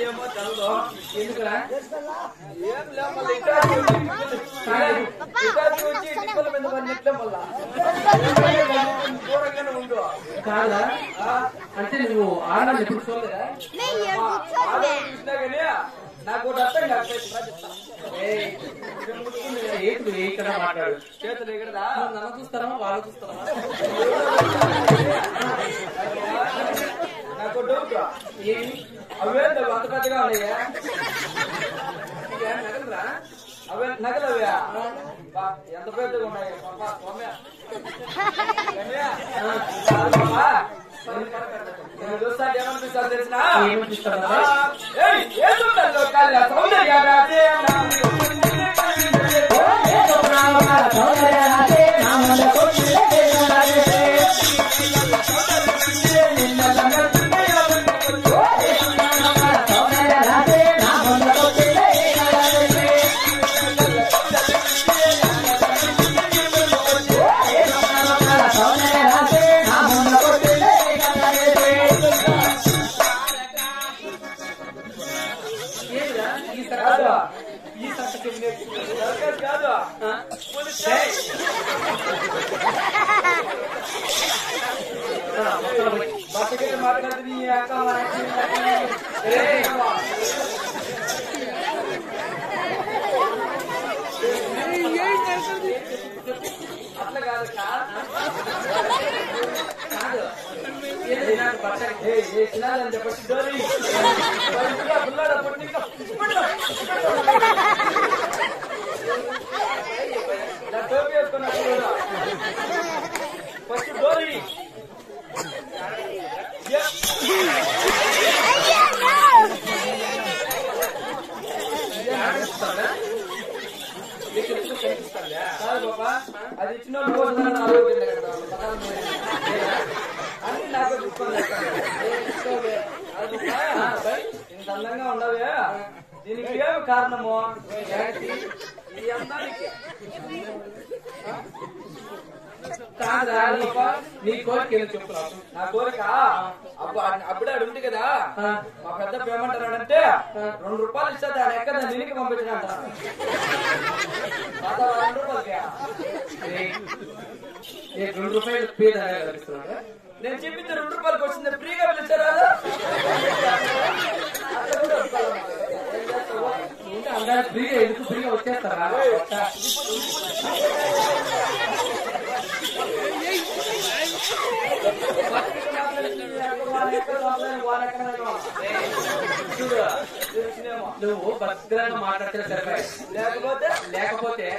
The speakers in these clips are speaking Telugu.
ఏమో చదువు ఎందుకురా ఏం లే మళ్ళీ ఉండు కాదా అంటే నువ్వు ఆడాలి ఎప్పుడు చూడలేదా చూసినా కానీ నాకు అర్థం కాదు ఇక్కడ మాట్లాడు చేతులు ఎక్కడదా నన్ను చూస్తారా వాళ్ళు చూస్తారా నాకు డౌట్ అవే అంత పెద్దగా ఉన్నాయా నగలరా అవే నగలవ్యా ఎంత పెద్దగా ఉన్నాయి చూస్తా ఏమనిపిస్తారు తెలిసిన అట్లా కాదు చిన్నదని చెప్పి డోరీ టోపీ వేసుకున్నప్పుడు ఫస్ట్ డోరీ కాదు బాబా అది ఇచ్చిన అని నాకు ఇంత అందంగా ఉండవే దీనికి ఏమి కారణము ఈ అందానికి కాదా నీ కోరిక ఏదో చెప్తున్నావు నా కోరిక అప్పుడే అడు ఉంది కదా మా పెద్ద ఏమంటారంటే ₹2 ఇస్తే దాని ఎక్కడ దీనికి పంపించిన అంటారు ₹2 పేద నేను చెప్పింది ₹2 వచ్చింది ఫ్రీగా పిలిచారా అందరూ ఫ్రీగా ఎందుకు ఫ్రీగా వచ్చేస్తారా నువ్వు భద్రంగా మాట్లాడితే సరిపోయి లేకపోతే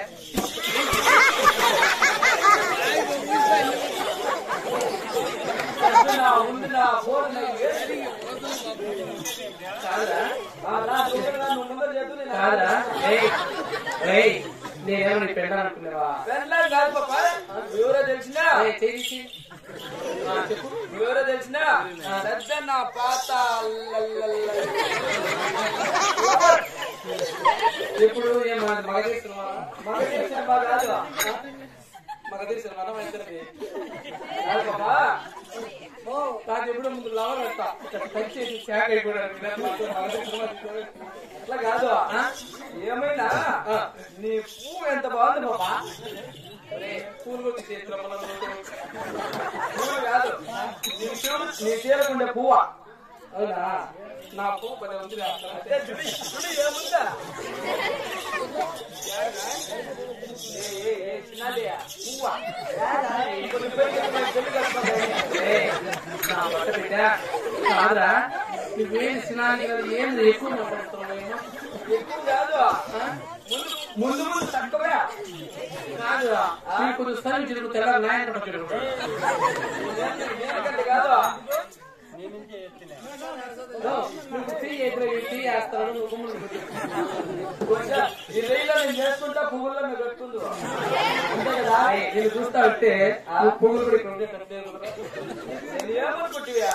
కాదా నేనేమో నీ పెళ్ళ అనుకున్నావా కాదు పాప ఎవరో తెలిసినా ఎవరో తెలిసినా పెద్ద నా పాత ఇప్పుడు మగధీర సినిమా కాదు మగధీర సినిమా ఇద్దరికి కాదు పాప నాకు ఎప్పుడు ముందు లవర్ అంటా వచ్చేసి శాఖ అయిపోయాడు అట్లా కాదు ఏమైనా నీ పువ్వు ఎంత బాగుంది బాబా పూలు వచ్చి చేతిలో పూలు కాదు నీ చేరుకుండే పువ్వా అవునా నా పువ్వు పదే ఉంది ఏముందా పువ్వా కాదురా నువ్వేం స్నాని కదా ఏం ఎక్కువ మాట్లాడుతున్నావు ఎక్కువ కాదు ముందు ముందు తక్కువే కాదు నీకు సరి తిరుగు తెల్ల నాయన కాదు నేను చేసుకుంటా పువ్వుల్లో మీరు కట్టుకుందు అంతే కదా నేను చూస్తా ఉంటే పువ్వులు ఏమనుకుంటువా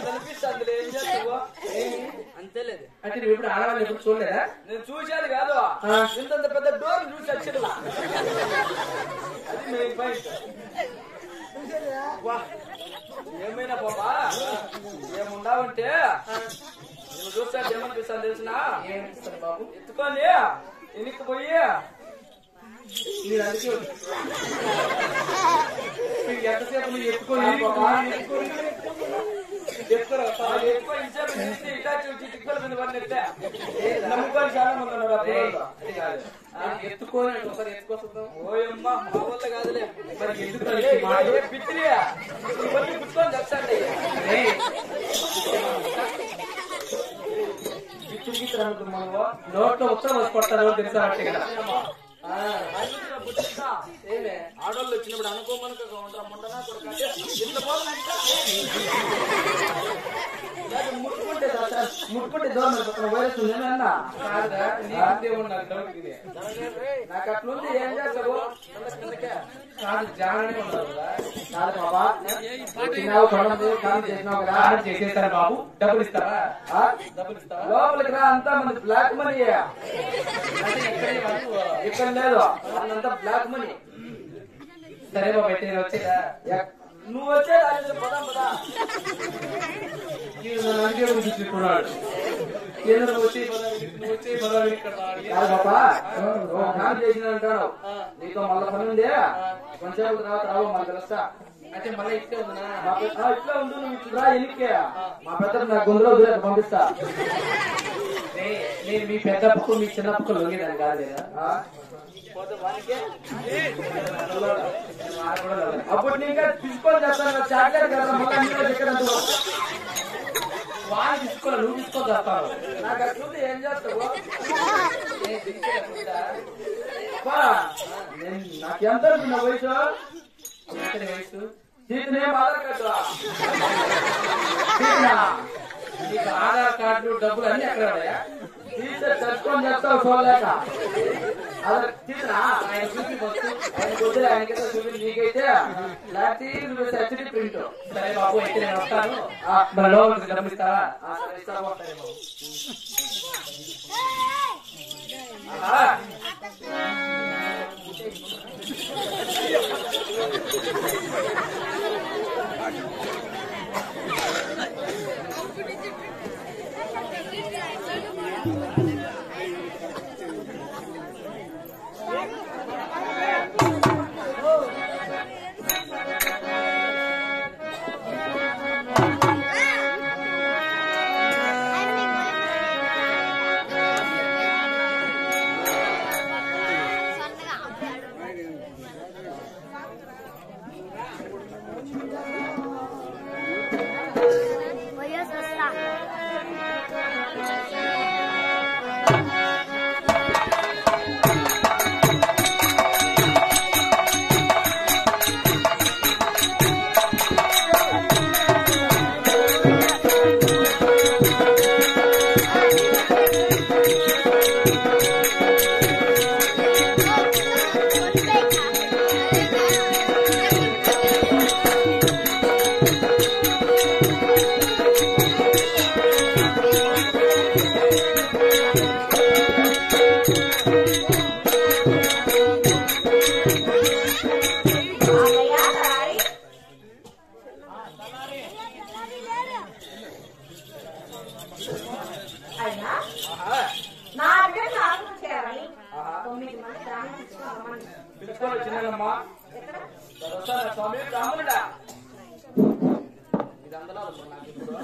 కనిపిస్తుంది ఏం చేస్తావు అంతేలేదు అంటే నువ్వు ఎప్పుడు ఆడవాళ్ళు ఎప్పుడు చూడలేదా? నేను చూసేది కాదు, ఇంతంత పెద్ద డోర్ చూసి వచ్చేది. అది మెయిన్ పాయింట్. ఏమైనా బాబా ఏముండావంటే నువ్వు చూస్తా ఏమనిపిస్తాను తెలిసిన ఏమనిపిస్తుంది బాబు? ఎత్తుకొని ఎనికి పోయి మీరు అందుకే ఎంతసేపు నువ్వు ఎత్తుకొని నమ్ముకొని చాలా మంది ఉన్నారు. ఎత్తుకొని ఒకసారి ఎత్తుకొస్తుందాం. ఓయమ్మ మా వల్ల కాదులే. మరి ఎందుకు పిచ్చిరి పుచ్చుకొని చచ్చండి. పిచ్చిరి గిచ్చి అనుకున్నాము. నోట్లో ఉత్తరం వచ్చి కొడతారు తెలుసా? అంటే కదా ఆడోళ్ళు వచ్చినప్పుడు అనుకోమనుకో ఉంటారా ముండనా కొడుకంటే ఇంత ముట్టుకుంటే ముట్టుకుంటే దూరం వైరస్ ఉందేనా? నాకు అట్లుంది. ఏం చేస్తావు? కాదు జాగ్రత్తగా ఉన్నారు కదా. కాదు బాబా తిన్నావు చేసినావు కదా చేసేస్తారా బాబు? డబ్బులు ఇస్తారా? డబ్బులు ఇస్తావా? లోపలికి రా. అంతా మంది బ్లాక్ మనీ. ఇక్కడ లేదు, అంతా బ్లాక్ మనీ. సరే బాబు అయితే నేను వచ్చేదా? నువ్వు వచ్చేది పదా పదా. చూసుకున్నాడు చేసినంటాడు. నీతో మళ్ళీ పని ఉంది, కొంచెం తర్వాత రావు మళ్ళీ కలుస్తా. అంటే మళ్ళీ ఇట్లే ఉందనా? ఇట్లా ఉండు. నువ్వు ఇట్లా రా ఎన్నికే. మా పెద్ద నా గొంతులో దూరం పంపిస్తా. నేను మీ పెద్ద పక్కు మీ చిన్న పక్కు లొంగేదాన్ని కాదు లేదా? అప్పుడు నీ ఇంకా తీసుకొని చేస్తాను. చాక్లెట్ కదా మళ్ళీ వాళ్ళు తీసుకోవాలి, నువ్వు తీసుకొని చేస్తాను. నాకు అట్లుంది. ఏం చేస్తావు? నాకు ఎంత నా వయసు? వయసు దీనినేం ఆధార్ కార్డు నీకు ఆధార్ కార్డు డబ్బులు అన్ని ఎక్కడ ఉన్నాయా? చచ్చుకొని చేస్తావు చూడలేక. అదే తీసినా ఆయన చూసి వస్తు ఆయన కొద్దిగా ఆయనకైతే చూపి నీకైతే లేకపోతే నువ్వు హెచ్డి ప్రింట్. సరే బాబు అయితే నేను వస్తాను. మన లోపలికి డబ్బులు ఇస్తావా? చిన్నమ్మా స్వామి రాముడా ఇది అందరూ నాకు ఇప్పుడు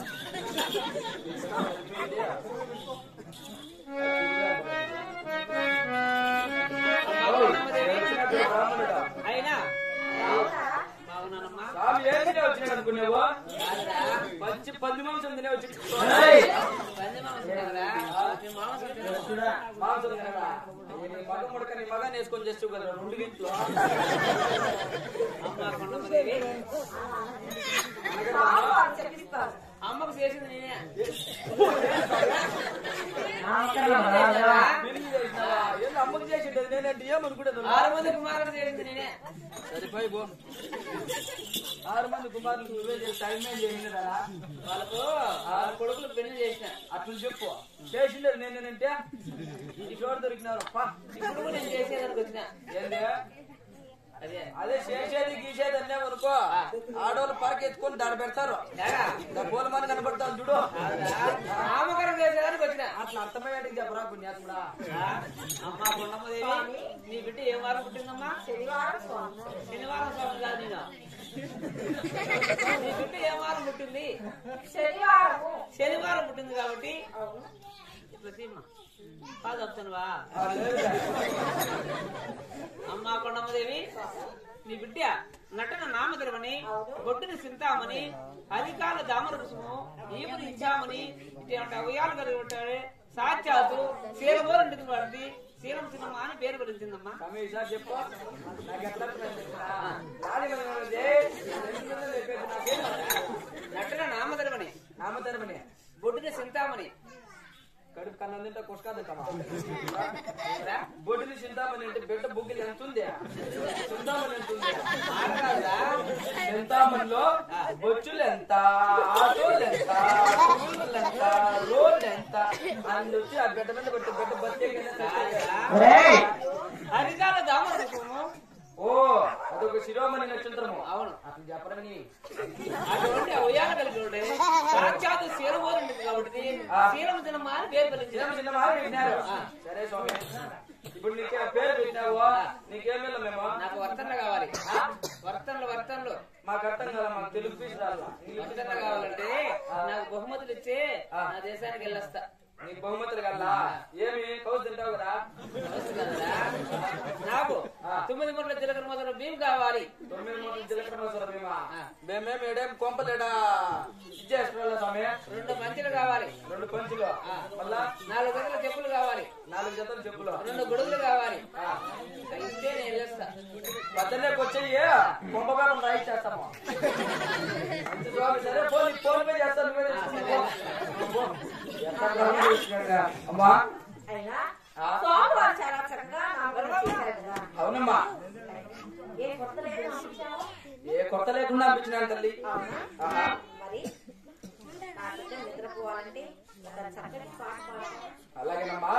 అయినా స్వామి ఏం తినే వచ్చినాడు అనుకునేవా? మంచి 10 మాంసం తినే వచ్చి మాంసం తినరా? మగ ముడకని మగాన్ని వేసుకొని చేస్తూ కదా 2 గింట్లో. అమ్మకు చేసింది నేనే. అమ్మకి చేసిండేది నేనంటే ఏమనుకుంటాను 6 మంది కుమారుడు చేసింది నేనే. సరిపోయి పో 6 మంది కుమారులు నువ్వే చేసి టైం ఏం చేసిందా వాళ్ళకు 6 కొడుకులు పెళ్లి చేసిన. అట్లా చెప్పు చేసిండేది నేనంటే ఈ చోటు దొరికినారు ఇప్పుడు కూడా నేను చేసేదానికి వచ్చిన. ఏంది అదే అదే చేసేది గీసేది అనే వరకు ఆడవాళ్ళు పార్క్ ఎత్తుకొని దాడి పెడతారు పూలమాని కనబడతాను చూడు నామకరణం చేసేదానికి వచ్చిన. అట్లా అర్థమయ్యాడికి చెప్పరా పుణ్యాత్ముడా. అమ్మా కొండమ్మదేవి, నీ బిడ్డ ఏం వారం పుట్టిందమ్మా? శనివారం స్వామి కాదు నేను. నీ బిడ్డ ఏం వారం పుట్టింది? శనివారం పుట్టింది కాబట్టి ప్రతిమా కాదు వస్తానువా. అమ్మా కొండమ్మదేవి, నీ బిడ్డ నటన నామధరమని, గొడ్డుని సింతామని, అధికాల దామర రుసుము, ఈపుని ఇచ్చామని, ఇటువంటి అవయాలు కలిగి ఉంటాడు. సాక్షాత్తు శీలమోరంటికి పడింది, శీలం సినిమా అని పేరు పడిందమ్మా. చెప్పు నటన నామధరమని, నామధర్మని గొడ్డుని సింతామని, కడుపు కన్నం తింటా కుష్కాదంటామా బొడ్డుని చింతామని అంటే బిడ్డ బుగ్గిలు ఎంత ఉంది చింతామని ఎంత ఉంది చింతామణిలో బొచ్చులు ఎంత ఆటోలు ఎంత స్కూళ్ళు ఎంత రోడ్లు ఎంత అని వచ్చి ఆ బిడ్డ మీద పెట్టి బిడ్డ బతికే అధికాల దామర రుసుము. ఓ అదొక శిరోమణి నక్షత్రము. అవును, అతను చెప్పరని అటువంటి అవయాలు కలిగి ఉండే సాక్షాత్ శీలమోరండి కాబట్టి శీలం సినిమా అని పేరు పలికింది. చిన్నమా పెట్టినారు. సరే స్వామి, ఇప్పుడు నీకే పేరు పెట్టినావు, నీకేమేలా మేము నాకు వర్తనలు కావాలి. వర్తనలు మాకు అర్థం కదా, మాకు తెలుగు పీస్ రాదు. వర్తనలు కావాలంటే నాకు బహుమతులు ఇచ్చి నా దేశానికి వెళ్ళొస్తా. నీకు బహుమతులు కల్లా ఏమి కౌసు తింటావు కదా. నాకు 9 మూటల జీలకర్ర మొదలు బియ్యం కావాలి. 9 మూటల జీలకర్ర మసాలా మేమా మేమేమి ఏడేం కొంపలేడా ఇచ్చేస్తున్నా స్వామి. 2 పంచులు కావాలి. 2 పంచులు మళ్ళా 4 జతల చెప్పులు కావాలి. 4 జతల చెప్పులు 2 గొడుగులు కావాలి. అయితే నేను వెళ్ళొస్తా. పద్దెల్లోకి వచ్చేయి కొంప పేపర్ రాయిచ్చేస్తాము. స్వామి సరే ఫోన్ పే చేస్తాను. అమ్మా అవునమ్మా, ఏ కొత్త లేకుండా అనిపించినాను తల్లి. అలాగేనమ్మా.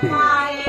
Bye.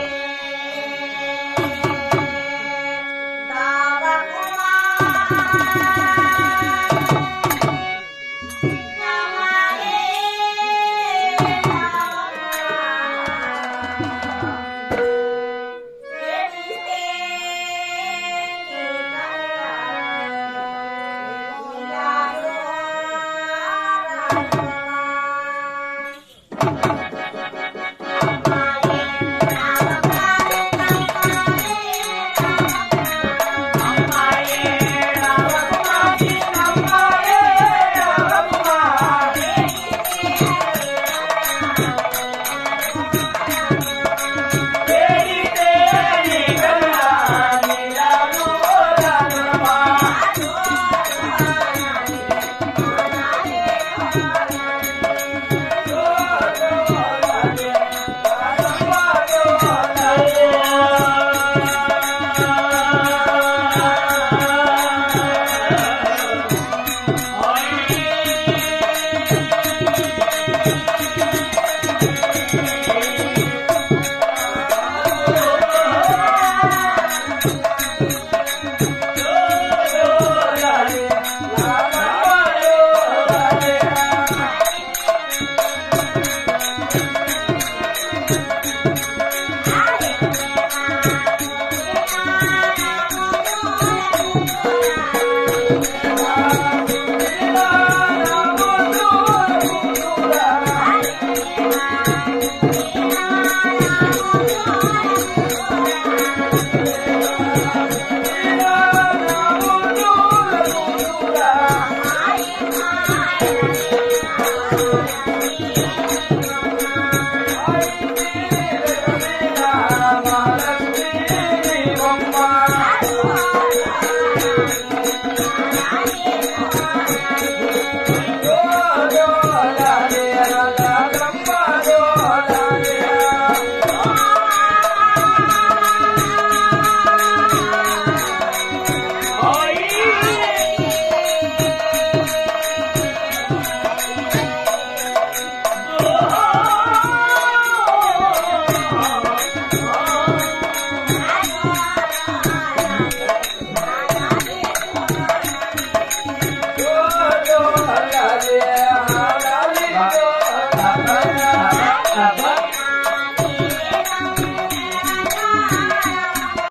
ఆ